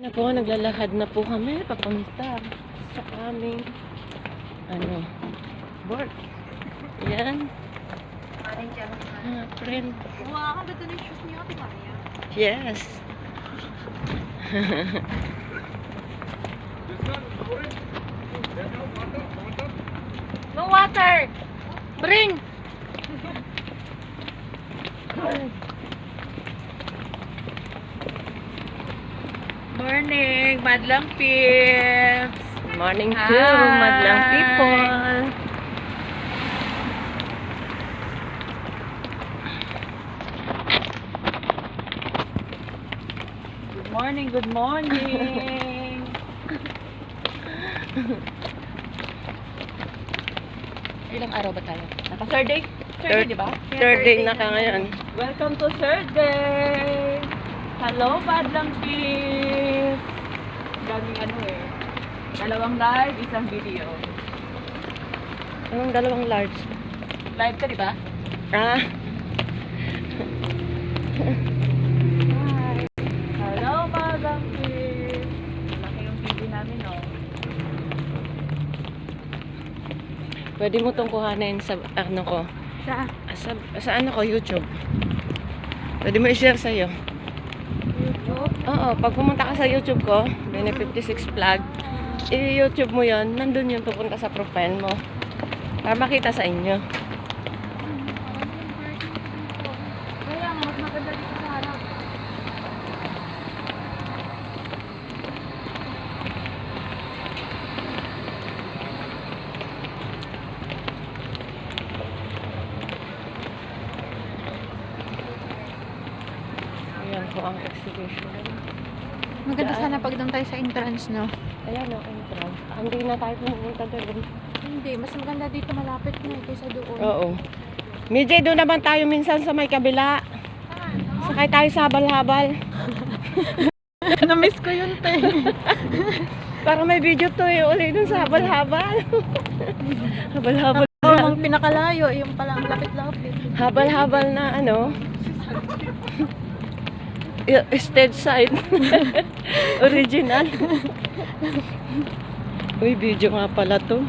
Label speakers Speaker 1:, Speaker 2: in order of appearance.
Speaker 1: Na po, naglalakad na po kami papunta sa aming work. Yan. Mga friend.
Speaker 2: Wow, ang ganda ng shoes niyo, Ate Maria.
Speaker 1: Yes.
Speaker 2: No water!
Speaker 1: Bring!
Speaker 2: Morning, madlang pips!
Speaker 1: Morning to
Speaker 2: Hi.
Speaker 1: madlang people.
Speaker 2: Good morning, good morning! Ilang araw ba tayo? Naka-third day? Third day, di ba?
Speaker 1: Third day na ka ngayon.
Speaker 2: Welcome to third day! Hello, madlang pips! Daming dalawang live, isang video.
Speaker 1: Anong dalawang large?
Speaker 2: Live ka, di ba?
Speaker 1: Ah,
Speaker 2: Hi! Hello, madlang pips! Malaki yung TV namin, oh.
Speaker 1: pwede mo itong kuhanin sa ano ko. Sa ano ko, YouTube. Pwede mo i-share sa'yo.
Speaker 2: YouTube?
Speaker 1: Oo, pag pumunta ka sa YouTube ko, Bene 56 Vlog, i-YouTube mo yon, nandun yun, pupunta sa profile mo. Para makita sa inyo.
Speaker 2: Kaya nga, mas maganda dito sa harap.
Speaker 1: Ayan po ang exhibition.
Speaker 3: Maganda
Speaker 1: Daan.
Speaker 3: sana pag doon tayo sa entrance, no?
Speaker 1: Ayan o, entrance. Hindi na tayo pumunta doon.
Speaker 3: Hindi, mas maganda dito malapit na kaysa doon.
Speaker 1: Oo. Mijay, doon naman tayo minsan sa may kabila. Sakay tayo sa habal-habal.
Speaker 3: Na-miss ko yun, te.
Speaker 1: Para may video to eh, uli dun sa habal-habal. Habal-habal.
Speaker 3: Oo, ang pinakalayo, yung pala ang lapit-lapit.
Speaker 1: Habal-habal na ano. Stage side. Original. Uy, video nga pala to.